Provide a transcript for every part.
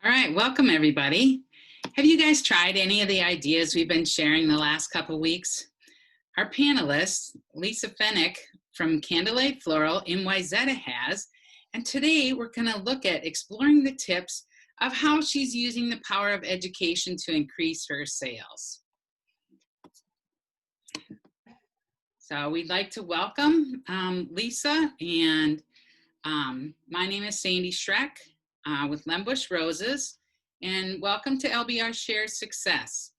All right, welcome everybody. Have you guys tried any of the ideas we've been sharing the last couple weeks? Our panelist, Lesa Fenwick from Candlelight Floral in Wayzata has, and today we're going to look at exploring the tips of how she's using the power of education to increase her sales. So we'd like to welcome Lesa, and my name is Sandy Schreck with Lembush Roses, and welcome to LBR Share Success.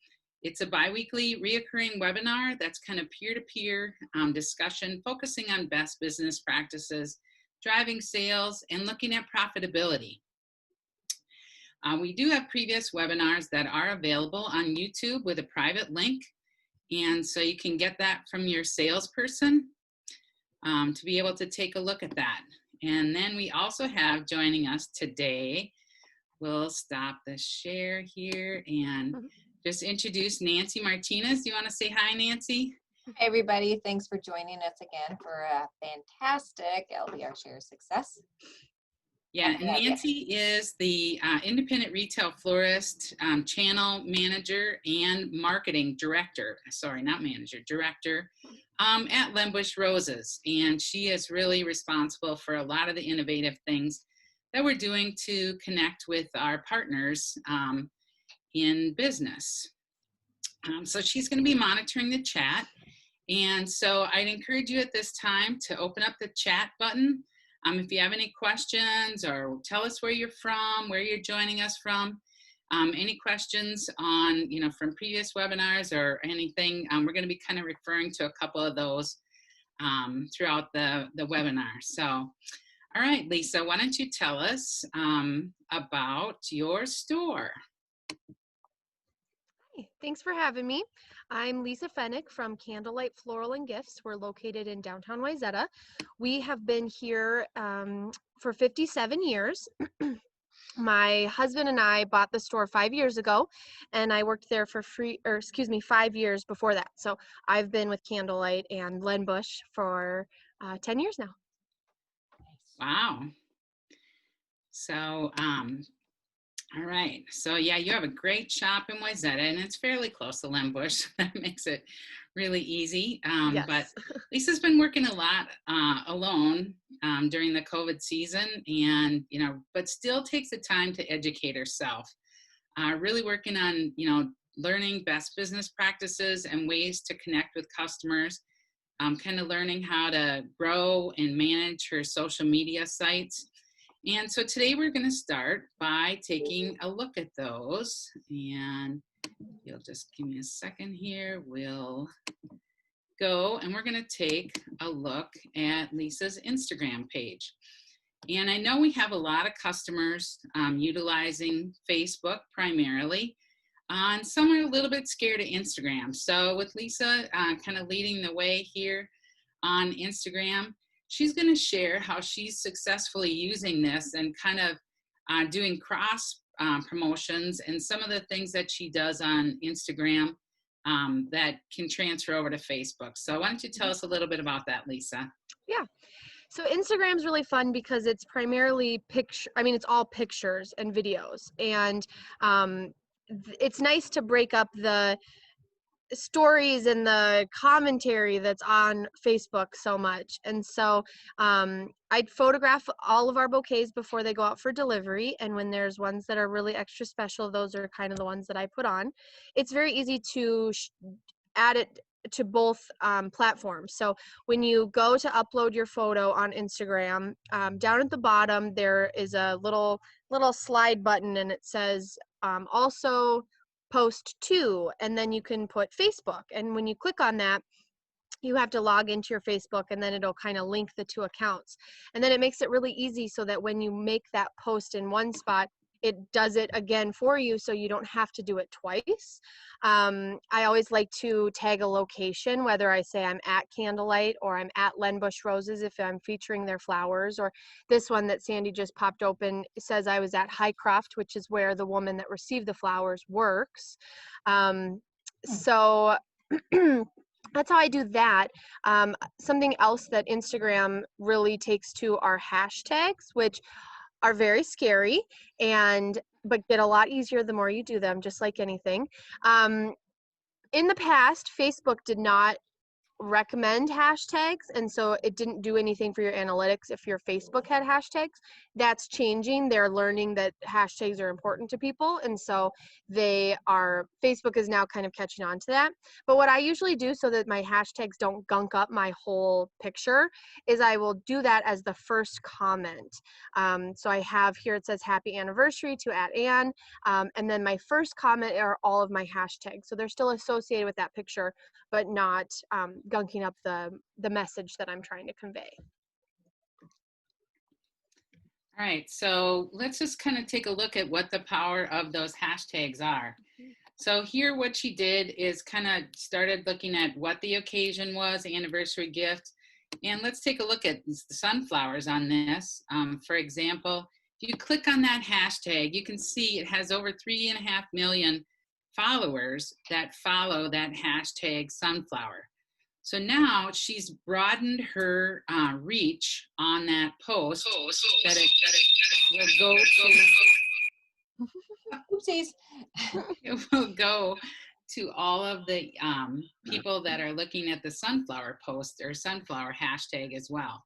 It's a bi-weekly reoccurring webinar that's kind of peer-to-peer discussion focusing on best business practices, driving sales, and looking at profitability. We do have previous webinars that are available on YouTube with a private link, and so you can get that from your salesperson to be able to take a look at that. And then we also have joining us today, we'll stop the share here and just introduce Nancy Martinez. Do you want to say hi, Nancy? Hey everybody, thanks for joining us again for a fantastic LBR Share Success. Yeah, and Nancy is the independent retail florist channel manager and marketing director, sorry, not manager, director at Lembush Roses. And she is really responsible for a lot of the innovative things that we're doing to connect with our partners in business. So she's going to be monitoring the chat. And so I'd encourage you at this time to open up the chat button. If you have any questions, or tell us where you're from, where you're joining us from, any questions on, from previous webinars or anything, we're going to be kind of referring to a couple of those throughout the webinar. So, all right, Lesa, why don't you tell us about your store? Hi, thanks for having me. I'm Lesa Fenwick from Candlelight Floral and Gifts. We're located in downtown Wayzata. We have been here for 57 years. My husband and I bought the store 5 years ago, and I worked there for 5 years before that. So I've been with Candlelight and Lembush for 10 years now. Wow. So, all right, so yeah, you have a great shop in Wayzata, and it's fairly close to Lembush. That makes it really easy. Yes. But Lesa's been working a lot alone during the COVID season, and but still takes the time to educate herself. Really working on learning best business practices and ways to connect with customers. Kind of learning how to grow and manage her social media sites. And so today we're going to start by taking a look at those, and you'll just give me a second here. We'll go and we're going to take a look at Lesa's Instagram page. And I know we have a lot of customers utilizing Facebook primarily, and some are a little bit scared of Instagram. So with Lesa kind of leading the way here on Instagram, she's going to share how she's successfully using this and kind of doing cross promotions and some of the things that she does on Instagram that can transfer over to Facebook. So why don't you tell us a little bit about that, Lesa? Yeah. So Instagram's really fun because it's primarily it's all pictures and videos. And it's nice to break up the stories and the commentary that's on Facebook so much. And so I'd photograph all of our bouquets before they go out for delivery, and when there's ones that are really extra special, those are kind of the ones that I put on. It's very easy to add it to both platforms. So when you go to upload your photo on Instagram, down at the bottom there is a little slide button, and it says also post to, and then you can put Facebook. And when you click on that, you have to log into your Facebook, and then it'll kind of link the two accounts. And then it makes it really easy so that when you make that post in one spot, it does it again for you, so you don't have to do it twice. I always like to tag a location, whether I say I'm at Candlelight or I'm at Lembush Roses if I'm featuring their flowers, or this one that Sandy just popped open says I was at Highcroft, which is where the woman that received the flowers works. So that's how I do that. Something else that Instagram really takes to are hashtags, which are very scary but get a lot easier the more you do them, just like anything. In the past, Facebook did not recommend hashtags, and so it didn't do anything for your analytics if your Facebook had hashtags. That's changing. They're learning that hashtags are important to people, and so Facebook is now kind of catching on to that. But what I usually do so that my hashtags don't gunk up my whole picture is I will do that as the first comment. So I have here, it says happy anniversary to @Ann, and then my first comment are all of my hashtags, so they're still associated with that picture but not gunking up the message that I'm trying to convey. All right, so let's just kind of take a look at what the power of those hashtags are. So here what she did is kind of started looking at what the occasion was, anniversary gift, and let's take a look at the sunflowers on this. For example, if you click on that hashtag, you can see it has over 3.5 million followers that follow that hashtag sunflower. So now she's broadened her reach on that post that it will go to. Oopsies. It will go to all of the people that are looking at the sunflower post or sunflower hashtag as well.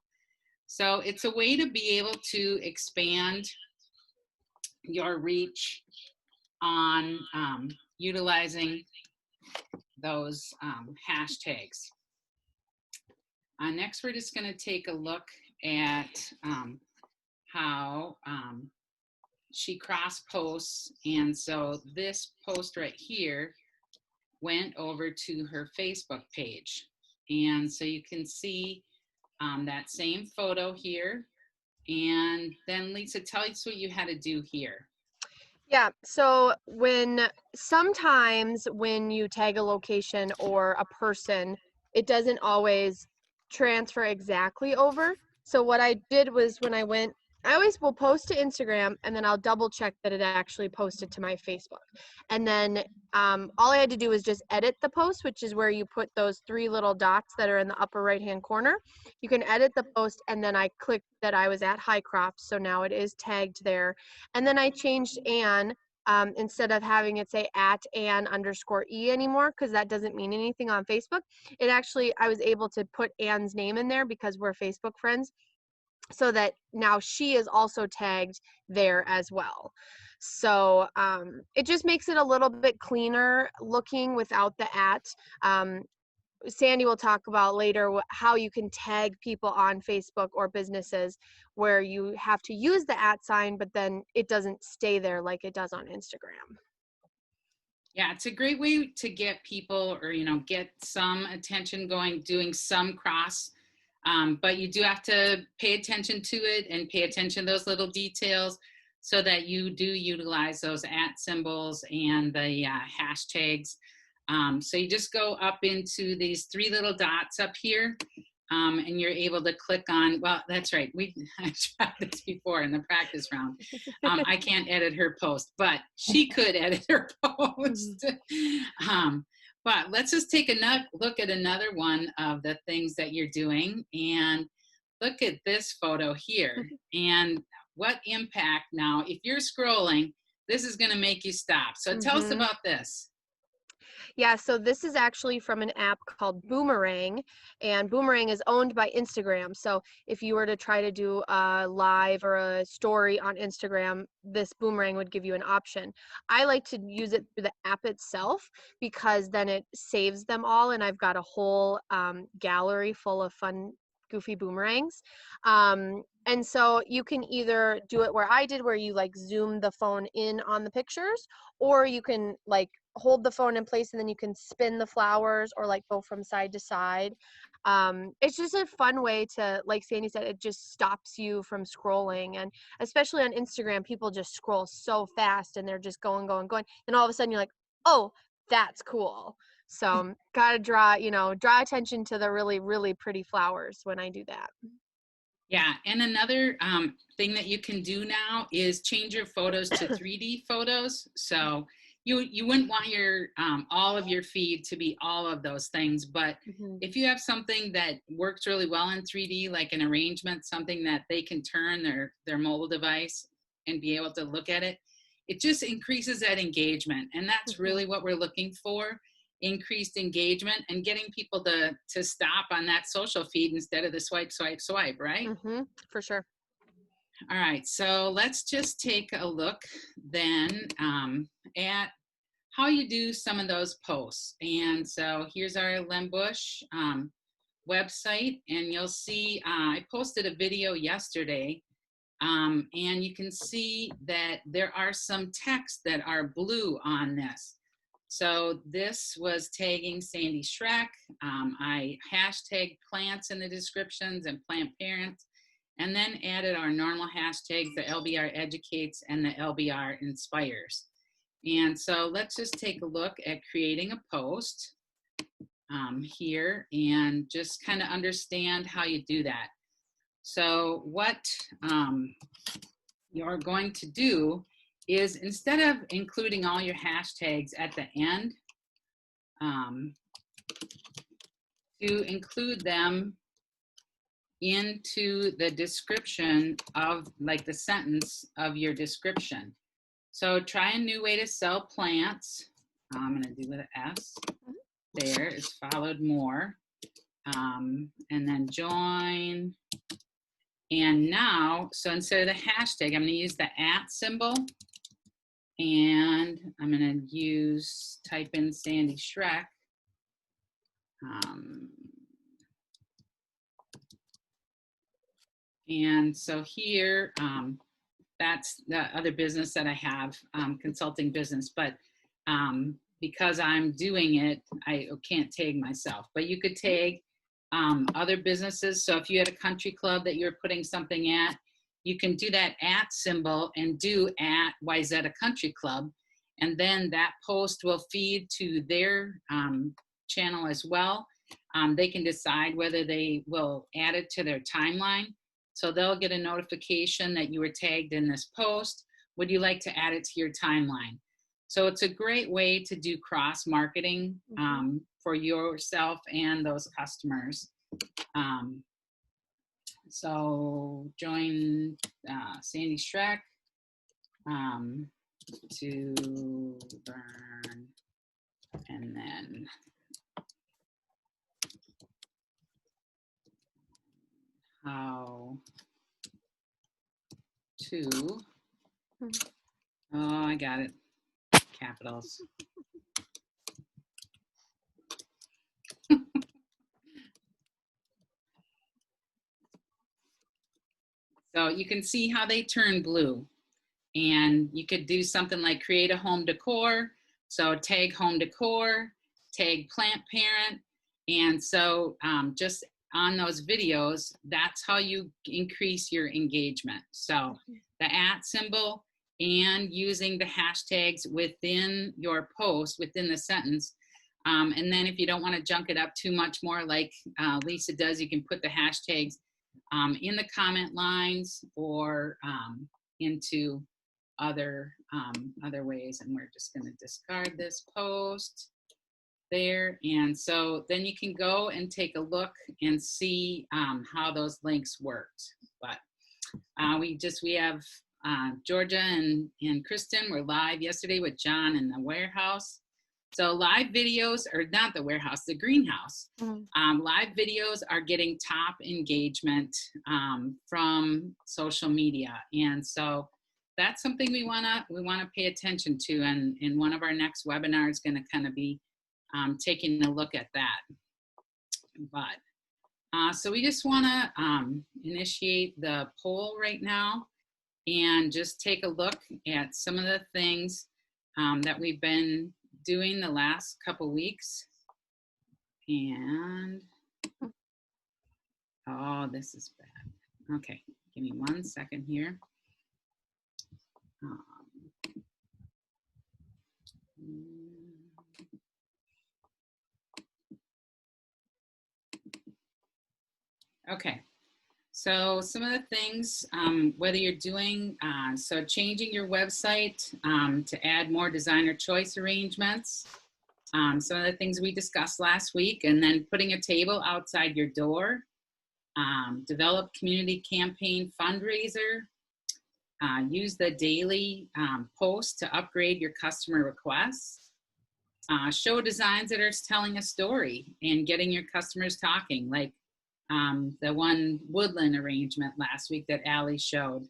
So it's a way to be able to expand your reach on utilizing those hashtags. Next, we're just going to take a look at how she cross posts. And so this post right here went over to her Facebook page. And so you can see that same photo here. And then Lisa, tell us what you had to do here. Yeah, so sometimes when you tag a location or a person, it doesn't always transfer exactly over. So what I did was I always will post to Instagram and then I'll double check that it actually posted to my Facebook. And then all I had to do was just edit the post, which is where you put those 3 little dots that are in the upper right hand corner. You can edit the post, and then I clicked that I was at Highcroft, so now it is tagged there. And then I changed Ann instead of having it say @Ann_E anymore, because that doesn't mean anything on Facebook. I was able to put Ann's name in there because we're Facebook friends, so that now she is also tagged there as well. So it just makes it a little bit cleaner looking without the @ Sandy will talk about later how you can tag people on Facebook or businesses where you have to use the @ sign, but then it doesn't stay there like it does on Instagram. Yeah, it's a great way to get people or, get some attention going, doing some cross. But you do have to pay attention to it and pay attention to those little details so that you do utilize those @ symbols and the hashtags. So you just go up into these 3 little dots up here, and you're able to click on, well, that's right. I tried this before in the practice round. I can't edit her post, but she could edit her post. But let's just take a look at another one of the things that you're doing, and look at this photo here. And what impact now, if you're scrolling, this is going to make you stop. So tell us about this. Yeah, so this is actually from an app called Boomerang, and Boomerang is owned by Instagram. So if you were to try to do a live or a story on Instagram, this Boomerang would give you an option. I like to use it through the app itself because then it saves them all, and I've got a whole gallery full of fun, goofy boomerangs. And so you can either do it where I did, where you like zoom the phone in on the pictures, or you can like hold the phone in place and then you can spin the flowers or like go from side to side. It's just a fun way to, like Sandy said, it just stops you from scrolling. And especially on Instagram, people just scroll so fast and they're just going, and all of a sudden you're like, oh, that's cool. So gotta draw attention to the really, really pretty flowers when I do that. Yeah, and another thing that you can do now is change your photos to 3D photos. So you wouldn't want your all of your feed to be all of those things, but Mhm. if you have something that works really well in 3D, like an arrangement, something that they can turn their mobile device and be able to look at it, it just increases that engagement. And that's Mhm. really what we're looking for, increased engagement and getting people to stop on that social feed instead of the swipe, swipe, swipe, right? Mhm. For sure. All right, so let's just take a look then at how you do some of those posts. And so here's our Lembush website, and you'll see I posted a video yesterday, and you can see that there are some text that are blue on this. So this was tagging Sandy Schreck. I hashtagged plants in the descriptions and plant parents, and then added our normal hashtags, the LBR educates and the LBR inspires. And so let's just take a look at creating a post here and just kind of understand how you do that. So what you're going to do is, instead of including all your hashtags at the end, to include them into the description of, like, the sentence of your description. So try a new way to sell plants. I'm going to do with an S. There is followed more. And then join. And now, so instead of the hashtag, I'm going to use the @ symbol. And I'm going to type in Sandy Schreck. And so here, that's the other business that I have, consulting business. But because I'm doing it, I can't tag myself. But you could tag other businesses. So if you had a country club that you're putting something at, you can do that @ symbol and do @Wayzata Country Club. And then that post will feed to their channel as well. They can decide whether they will add it to their timeline. So they'll get a notification that you were tagged in this post. Would you like to add it to your timeline? So it's a great way to do cross marketing for yourself and those customers. So join Sandy Schreck to learn, and then how to, oh, I got it, capitals. So you can see how they turn blue. And you could do something like create a home decor. So tag home decor, tag plant parent. And so just on those videos, that's how you increase your engagement. So the @ symbol and using the hashtags within your post, within the sentence. And then if you don't want to junk it up too much more, like Lesa does, you can put the hashtags in the comment lines or into other ways. And we're just going to discard this post there. And so then you can go and take a look and see how those links worked. But we have Georgia and Kristen were live yesterday with John in the warehouse. So live videos, or not the warehouse, the greenhouse. Live videos are getting top engagement from social media. And so that's something we wanna pay attention to. And in one of our next webinars is gonna kind of be taking a look at that. But so we just wanna initiate the poll right now and just take a look at some of the things that we've been doing the last couple weeks. And oh, this is bad. Okay, give me 1 second here. Okay, So some of the things, whether you're doing, so changing your website to add more designer choice arrangements, some of the things we discussed last week, and then putting a table outside your door, develop community campaign fundraiser, use the daily post to upgrade your customer requests, show designs that are telling a story and getting your customers talking, like the one woodland arrangement last week that Allie showed.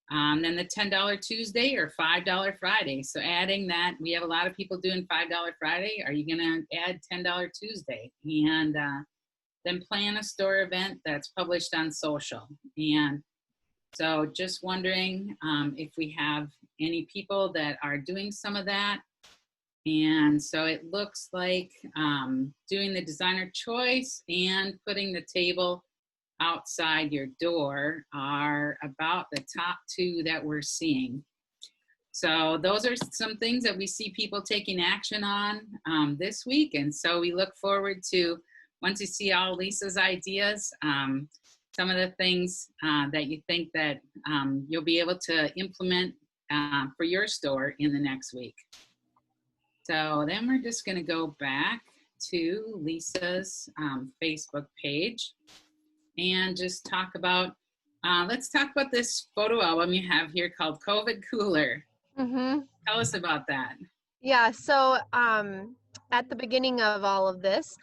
Then the $10 Tuesday or $5 Friday. So adding that, we have a lot of people doing $5 Friday. Are you going to add $10 Tuesday? And then plan a store event that's published on social. And so just wondering if we have any people that are doing some of that. And so it looks like doing the designer choice and putting the table outside your door are about the top two that we're seeing. So those are some things that we see people taking action on this week. And so we look forward to, once you see all Lisa's ideas, some of the things that you think that you'll be able to implement for your store in the next week. So then we're just going to go back to Lisa's Facebook page and just talk about, let's talk about this photo album you have here called COVID Cooler. Mm-hmm. Tell us about that. Yeah, so at the beginning of all of this,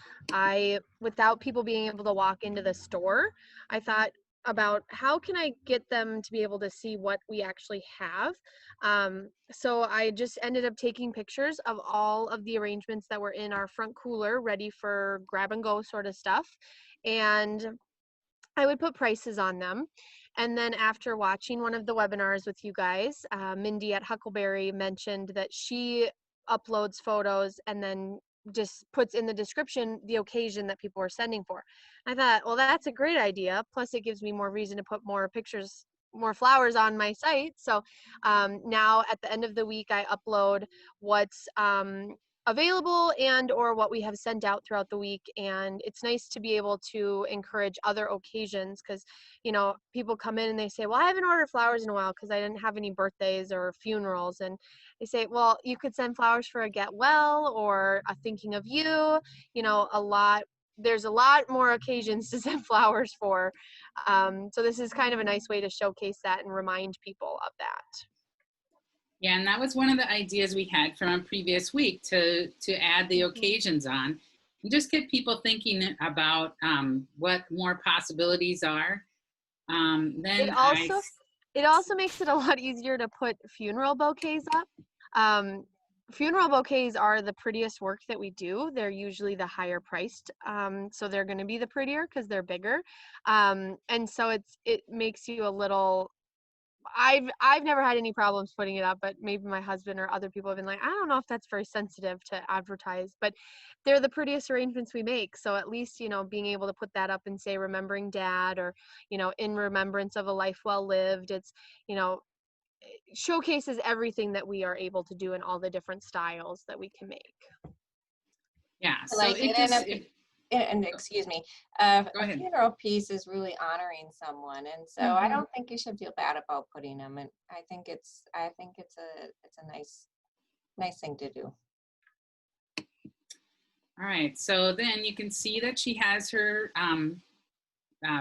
without people being able to walk into the store, I thought about how can I get them to be able to see what we actually have. So I just ended up taking pictures of all of the arrangements that were in our front cooler, ready for grab and go sort of stuff. And I would put prices on them. And then after watching one of the webinars with you guys, Mindy at Huckleberry mentioned that she uploads photos and then just puts in the description the occasion that people are sending for. I thought, well, that's a great idea. Plus, it gives me more reason to put more pictures, more flowers on my site. So now at the end of the week, I upload what's available and or what we have sent out throughout the week. And it's nice to be able to encourage other occasions, because people come in and they say, well, I haven't ordered flowers in a while because I didn't have any birthdays or funerals. And they say, well, you could send flowers for a get well or a thinking of you. There's a lot more occasions to send flowers for. So this is kind of a nice way to showcase that and remind people of that. Yeah, and that was one of the ideas we had from a previous week to add the occasions on and just get people thinking about what more possibilities are. It also makes it a lot easier to put funeral bouquets up. Funeral bouquets are the prettiest work that we do. They're usually the higher priced, so they're going to be the prettier because they're bigger. And so it makes you a little. I've never had any problems putting it up, but maybe my husband or other people have been like, I don't know if that's very sensitive to advertise, but they're the prettiest arrangements we make. So at least, being able to put that up and say, remembering dad, or, in remembrance of a life well lived, it's, showcases everything that we are able to do in all the different styles that we can make. Yeah. So like it it, just, and excuse me, a funeral piece is really honoring someone, and so I don't think you should feel bad about putting them. And I think it's a nice thing to do. All right. So then you can see that she has her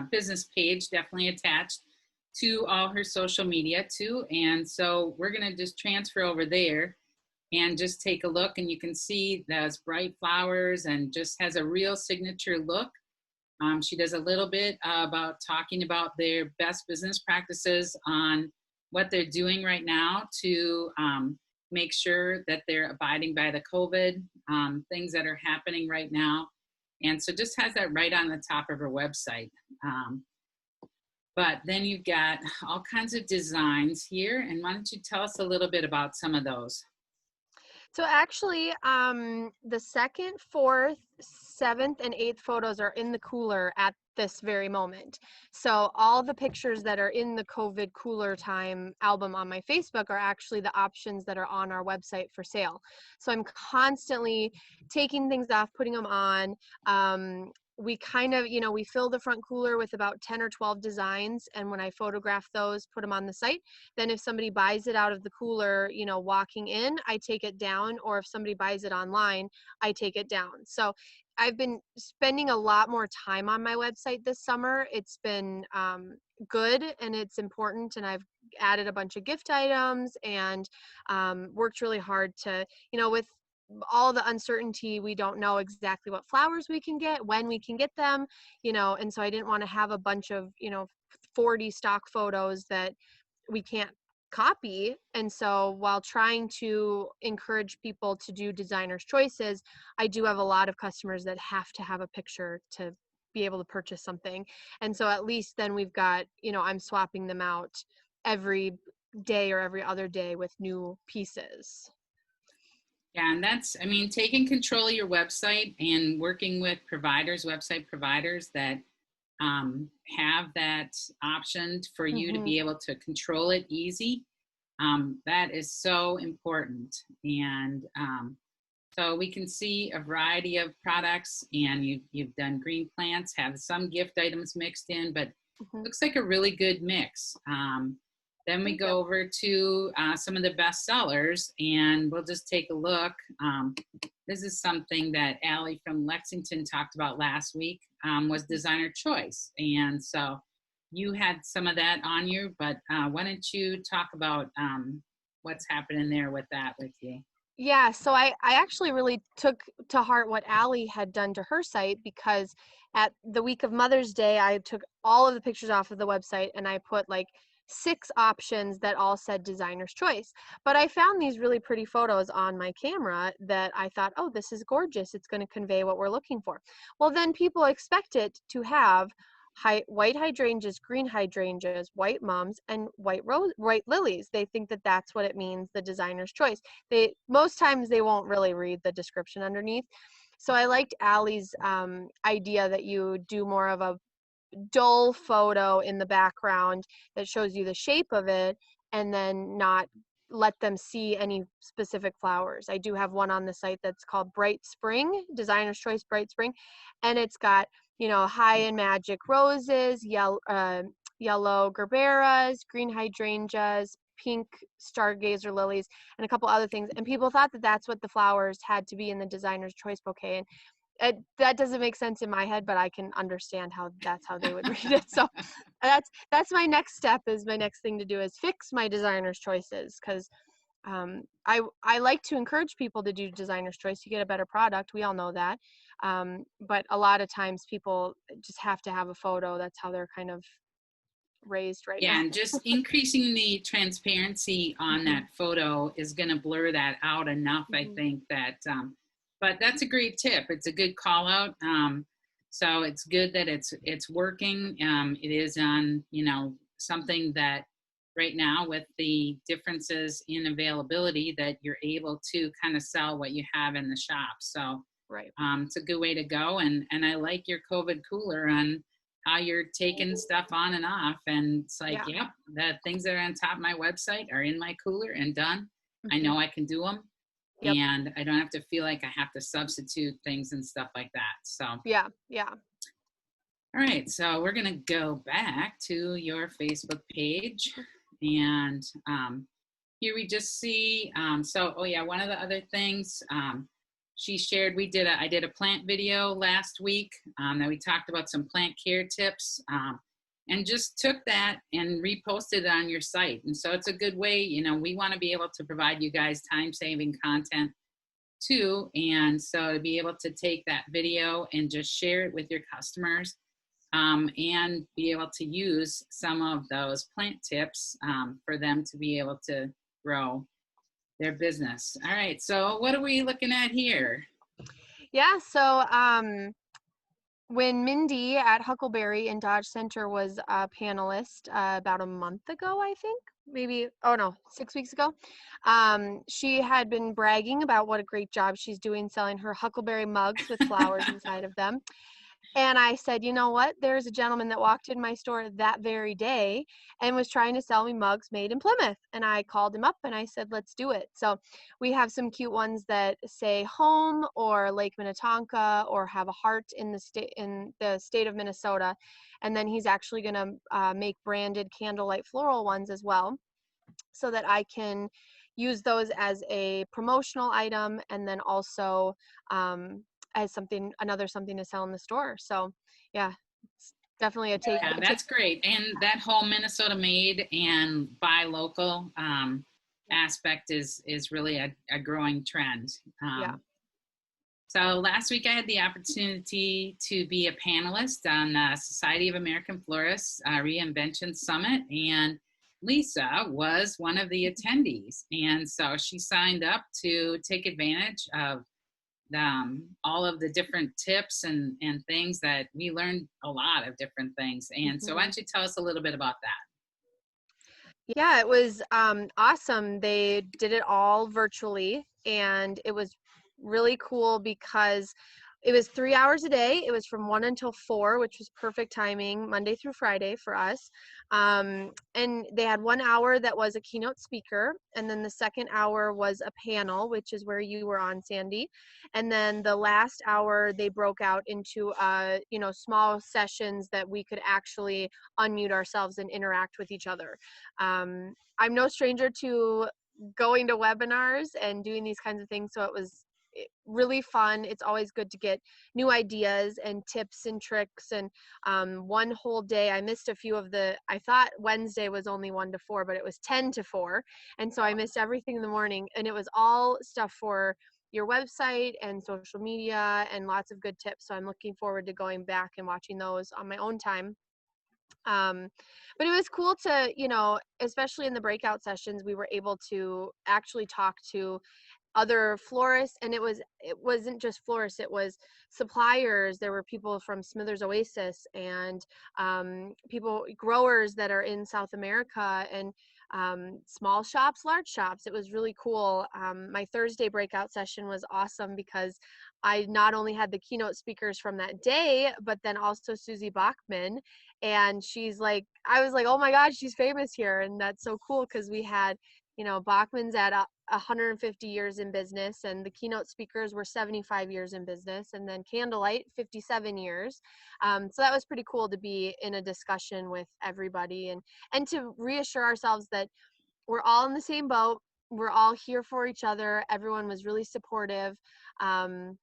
business page definitely attached to all her social media too. And so we're going to just transfer over there and just take a look, and you can see those bright flowers and just has a real signature look. She does a little bit about talking about their best business practices on what they're doing right now to make sure that they're abiding by the COVID things that are happening right now. And so just has that right on the top of her website. But then you've got all kinds of designs here. And why don't you tell us a little bit about some of those? So actually, the 2nd, 4th, 7th, and 8th photos are in the cooler at this very moment. So all the pictures that are in the COVID Cooler Time album on my Facebook are actually the options that are on our website for sale. So I'm constantly taking things off, putting them on. we kind of, we fill the front cooler with about 10 or 12 designs. And when I photograph those, put them on the site, then if somebody buys it out of the cooler, walking in, I take it down. Or if somebody buys it online, I take it down. So I've been spending a lot more time on my website this summer. It's been good and it's important. And I've added a bunch of gift items and worked really hard to, with all the uncertainty, we don't know exactly what flowers we can get, when we can get them, and so I didn't want to have a bunch of, 40 stock photos that we can't copy. And so while trying to encourage people to do designer's choices, I do have a lot of customers that have to have a picture to be able to purchase something. And so at least then we've got, I'm swapping them out every day or every other day with new pieces. Yeah, and that's, I mean, taking control of your website and working with providers, website providers that have that option for you to be able to control it easy. That is so important. And so we can see a variety of products, and you've done green plants, have some gift items mixed in, but looks like a really good mix. Then we go over to some of the best sellers, and we'll just take a look. This is something that Allie from Lexington talked about last week, was designer choice. And so you had some of that on you, but why don't you talk about what's happening there with that with you? Yeah, so I actually really took to heart what Allie had done to her site, because at the week of Mother's Day, I took all of the pictures off of the website and I put like 6 options that all said designer's choice. But I found these really pretty photos on my camera that I thought, oh, this is gorgeous. It's going to convey what we're looking for. Well, then people expect it to have white hydrangeas, green hydrangeas, white mums, and white lilies. They think that that's what it means, the designer's choice. Most times they won't really read the description underneath. So I liked Allie's idea that you do more of a dull photo in the background that shows you the shape of it, and then not let them see any specific flowers. I do have one on the site that's called Bright Spring, Designer's Choice Bright Spring, and it's got, high and magic roses, yellow gerberas, green hydrangeas, pink stargazer lilies, and a couple other things. And people thought that that's what the flowers had to be in the designer's choice bouquet. And that doesn't make sense in my head, but I can understand how that's how they would read it. So that's my next step. Is my next thing to do is fix my designer's choices, because I like to encourage people to do designer's choice. You get a better product. We all know that. But a lot of times people just have to have a photo. That's how they're kind of raised right now. Yeah, and just increasing the transparency on that photo is going to blur that out enough, I think, that but that's a great tip. It's a good call out. So it's good that it's working. It is on, something that right now, with the differences in availability, that you're able to kind of sell what you have in the shop. So right. It's a good way to go. And I like your COVID cooler on how you're taking stuff on and off. And it's like, yep, the things that are on top of my website are in my cooler and done. I know I can do them. Yep. And I don't have to feel like I have to substitute things and stuff like that. So yeah. All right, so we're gonna go back to your Facebook page, and here we just see. One of the other things she shared, I did a plant video last week that we talked about some plant care tips. And just took that and reposted it on your site. And so it's a good way, we want to be able to provide you guys time-saving content too. And so to be able to take that video and just share it with your customers, and be able to use some of those plant tips for them to be able to grow their business. All right, so what are we looking at here? Yeah, so when Mindy at Huckleberry in Dodge Center was a panelist about a month ago, I think, 6 weeks ago, she had been bragging about what a great job she's doing selling her Huckleberry mugs with flowers inside of them. And I said, you know what? There's a gentleman that walked in my store that very day and was trying to sell me mugs made in Plymouth. And I called him up and I said, let's do it. So we have some cute ones that say home or Lake Minnetonka or have a heart in the state of Minnesota. And then he's actually going to make branded Candlelight Floral ones as well, so that I can use those as a promotional item and then also as something to sell in the store. So yeah, it's definitely a take. Yeah, that's great. And that whole Minnesota made and buy local aspect is really a growing trend. Yeah. So last week I had the opportunity to be a panelist on the Society of American Florists Reinvention Summit, and Lesa was one of the attendees. And so she signed up to take advantage of all of the different tips and things that we learned, a lot of different things. And so why don't you tell us a little bit about that? Yeah, it was awesome. They did it all virtually, and it was really cool because it was 3 hours a day. It was from 1 until 4, which was perfect timing, Monday through Friday for us. And they had 1 hour that was a keynote speaker. And then the second hour was a panel, which is where you were on, Sandy. And then the last hour, they broke out into, small sessions that we could actually unmute ourselves and interact with each other. I'm no stranger to going to webinars and doing these kinds of things. So it was really fun. It's always good to get new ideas and tips and tricks. And one whole day, I missed a few of I thought Wednesday was only 1 to 4, but it was 10 to 4. And so I missed everything in the morning. And it was all stuff for your website and social media and lots of good tips. So I'm looking forward to going back and watching those on my own time. But it was cool to, especially in the breakout sessions, we were able to actually talk to other florists, and it wasn't just florists, it was suppliers. There were people from Smithers Oasis and growers that are in South America, and small shops, large shops. It was really cool. My Thursday breakout session was awesome because I not only had the keynote speakers from that day, but then also Susie Bachman. And I was like, oh my God, she's famous here. And that's so cool because we had, Bachman's at 150 years in business, and the keynote speakers were 75 years in business, and then Candlelight 57 years. So that was pretty cool to be in a discussion with everybody and to reassure ourselves that we're all in the same boat. We're all here for each other. Everyone was really supportive. And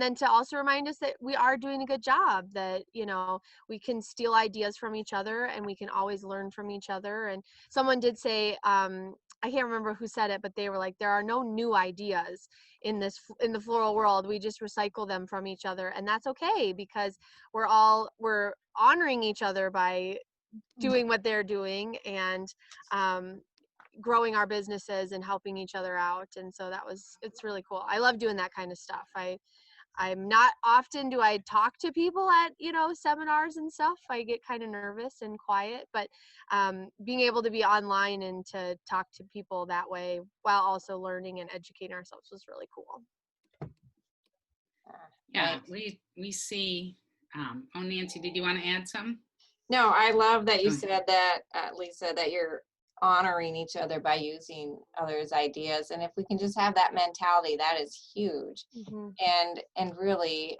then to also remind us that we are doing a good job, that we can steal ideas from each other and we can always learn from each other. And someone did say, I can't remember who said it, but they were like, there are no new ideas in the floral world. We just recycle them from each other, and that's okay, because we're honoring each other by doing what they're doing, and growing our businesses and helping each other out. And so it's really cool. I love doing that kind of stuff. I'm not often do I talk to people at, seminars and stuff. I get kind of nervous and quiet, but being able to be online and to talk to people that way while also learning and educating ourselves was really cool. Yeah, we see, Nancy, did you want to add some? No, I love that you said that, Lesa, that you're honoring each other by using others' ideas. And if we can just have that mentality, that is huge. Mm-hmm. And really,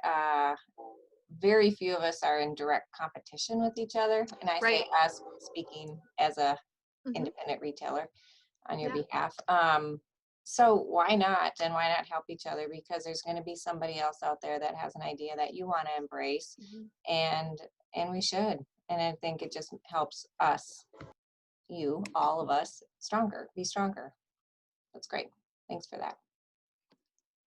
very few of us are in direct competition with each other. And I say us, speaking as a independent retailer on your behalf. So why not? And why not help each other? Because there's going to be somebody else out there that has an idea that you want to embrace, and we should. And I think it just helps us, all of us, be stronger. That's great. Thanks for that.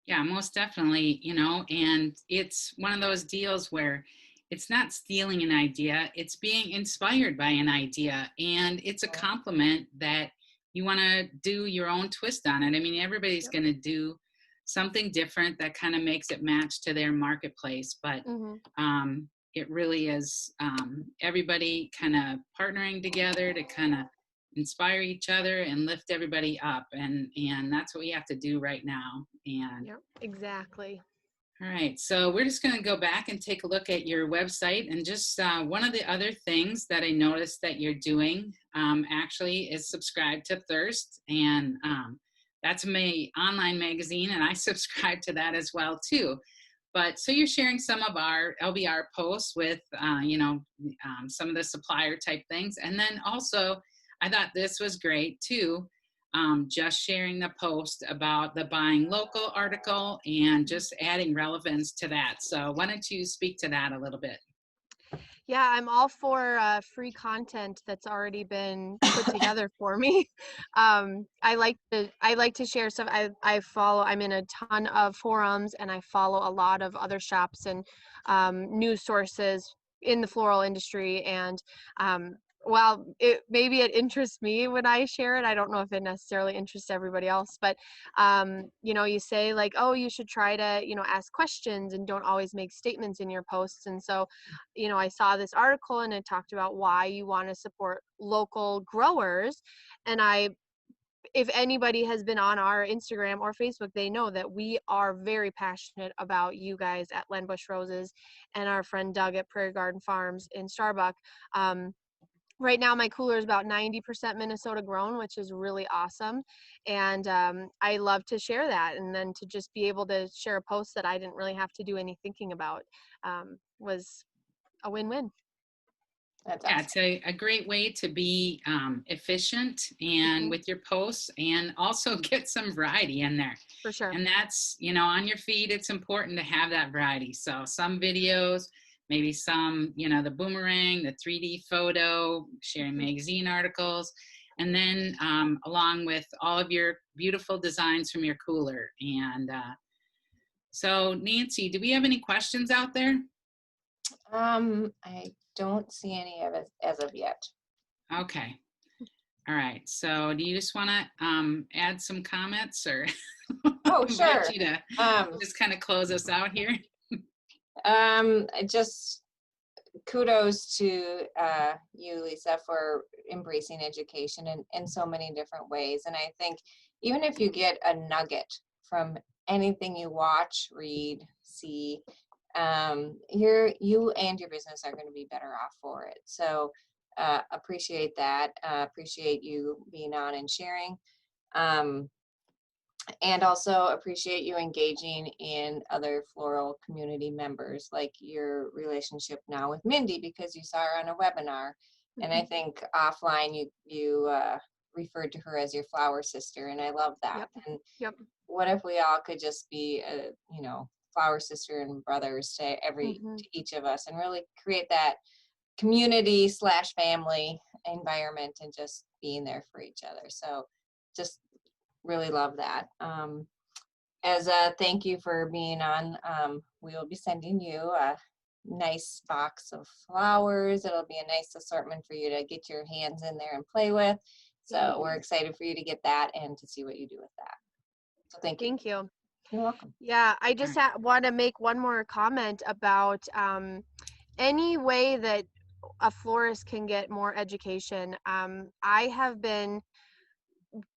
Yeah, most definitely, and it's one of those deals where it's not stealing an idea, it's being inspired by an idea, and it's a compliment that you want to do your own twist on it. I mean, everybody's going to do something different that kind of makes it match to their marketplace, but it really is everybody kind of partnering together to kind of inspire each other and lift everybody up, and that's what we have to do right now. And exactly. All right, so we're just going to go back and take a look at your website. And just one of the other things that I noticed that you're doing actually is subscribe to Thirst. And that's my online magazine, and I subscribe to that as well, too. But so you're sharing some of our LBR posts with, some of the supplier type things. And then also, I thought this was great, too. Just sharing the post about the buying local article and just adding relevance to that. So why don't you speak to that a little bit? Yeah, I'm all for free content that's already been put together for me. I like to share stuff. I'm in a ton of forums, and I follow a lot of other shops and news sources in the floral industry. And while maybe it interests me when I share it, I don't know if it necessarily interests everybody else. But you say like, oh, you should try to ask questions and don't always make statements in your posts. And so I saw this article and it talked about why you want to support local growers. And if anybody has been on our Instagram or Facebook, they know that we are very passionate about you guys at Landbush Roses and our friend Doug at Prairie Garden Farms in Starbuck. Right now, my cooler is about 90% Minnesota grown, which is really awesome. And I love to share that. And then to just be able to share a post that I didn't really have to do any thinking about was a win-win. That's Yeah, awesome. it's a great way to be efficient and with your posts, and also get some variety in there. For sure. And that's, on your feed, it's important to have that variety. So some videos, maybe some, the boomerang, the 3D photo, sharing magazine articles, and then along with all of your beautiful designs from your cooler. And so Nancy, do we have any questions out there? I don't see any of it as of yet. Okay. All right. So do you just want to add some comments, or Oh, sure. invite you to just kind of close us out here? Just kudos to you, Lesa, for embracing education in so many different ways. And I think even if you get a nugget from anything you watch, read, see, you and your business are going to be better off for it. So appreciate that. Appreciate you being on and sharing. And also appreciate you engaging in other floral community members, like your relationship now with Mindy, because you saw her on a webinar. And I think offline you referred to her as your flower sister, and I love that. And what if we all could just be flower sister and brothers to to each of us, and really create that community / family environment, and just being there for each other. So just really love that. As a thank you for being on, we will be sending you a nice box of flowers. It'll be a nice assortment for you to get your hands in there and play with. So we're excited for you to get that and to see what you do with that. So thank you. Thank you. You're welcome. Yeah, I just want to make one more comment about any way that a florist can get more education. I have been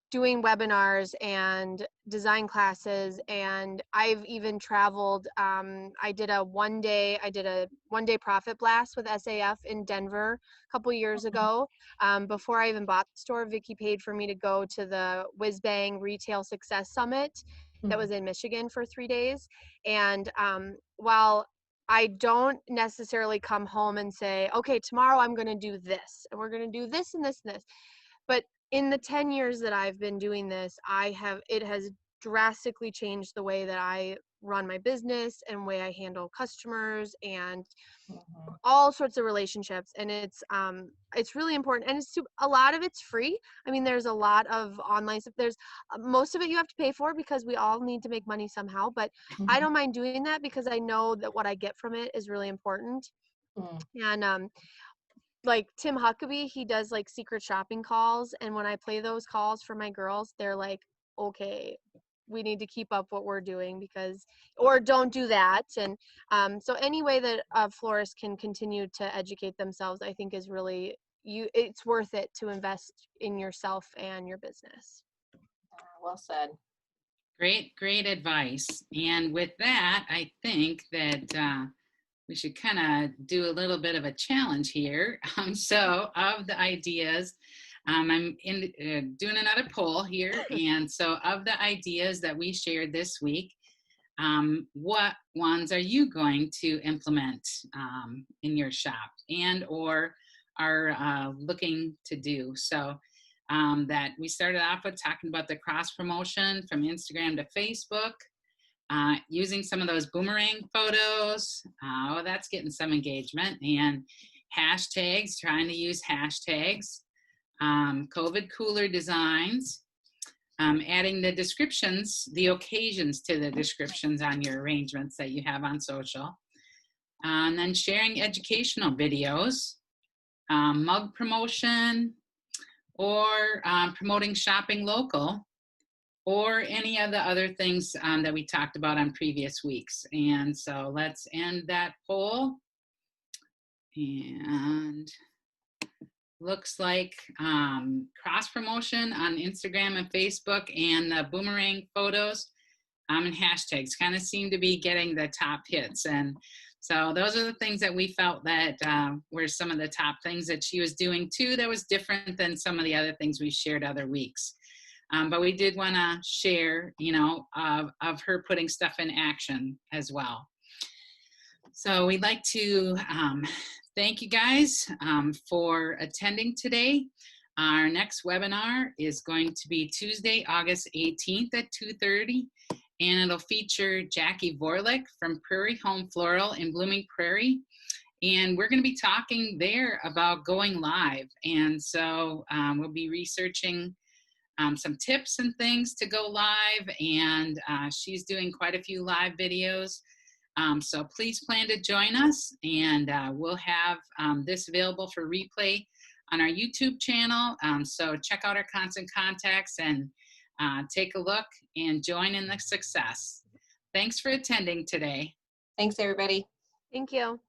doing webinars and design classes, and I've even traveled. I did a one-day profit blast with SAF in Denver a couple years ago. Before I even bought the store, Vicki paid for me to go to the Whiz Bang Retail Success Summit that was in Michigan for 3 days. And while I don't necessarily come home and say, okay, tomorrow I'm going to do this, and we're going to do this and this and this, but in the 10 years that I've been doing this, it has drastically changed the way that I run my business and way I handle customers and all sorts of relationships. And it's really important. And a lot of it's free. I mean, there's a lot of online stuff. There's most of it you have to pay for, because we all need to make money somehow. But I don't mind doing that, because I know that what I get from it is really important. And like Tim Huckabee, he does like secret shopping calls, and when I play those calls for my girls, they're like, okay, we need to keep up what we're doing, or don't do that. And so any way that a florist can continue to educate themselves, I think is really it's worth it to invest in yourself and your business. Well said. Great advice. And with that, I think that we should kind of do a little bit of a challenge here. So of the ideas, doing another poll here. And so of the ideas that we shared this week, what ones are you going to implement in your shop and or are looking to do? So that we started off with talking about the cross promotion from Instagram to Facebook, using some of those boomerang photos. That's getting some engagement. And hashtags, trying to use hashtags, COVID cooler designs, adding the descriptions, the occasions to the descriptions on your arrangements that you have on social. And then sharing educational videos, mug promotion, or promoting shopping local, or any of the other things that we talked about on previous weeks. And so let's end that poll. And looks like cross promotion on Instagram and Facebook and the boomerang photos and hashtags kind of seem to be getting the top hits. And so those are the things that we felt that were some of the top things that she was doing too that was different than some of the other things we shared other weeks. But we did want to share, of her putting stuff in action as well. So we'd like to thank you guys for attending today. Our next webinar is going to be Tuesday, August 18th at 2:30, and it'll feature Jackie Vorlick from Prairie Home Floral in Blooming Prairie. And we're going to be talking there about going live. And so we'll be researching some tips and things to go live. And she's doing quite a few live videos. So please plan to join us, and we'll have this available for replay on our YouTube channel. So check out our constant contacts and take a look and join in the success. Thanks for attending today. Thanks, everybody. Thank you.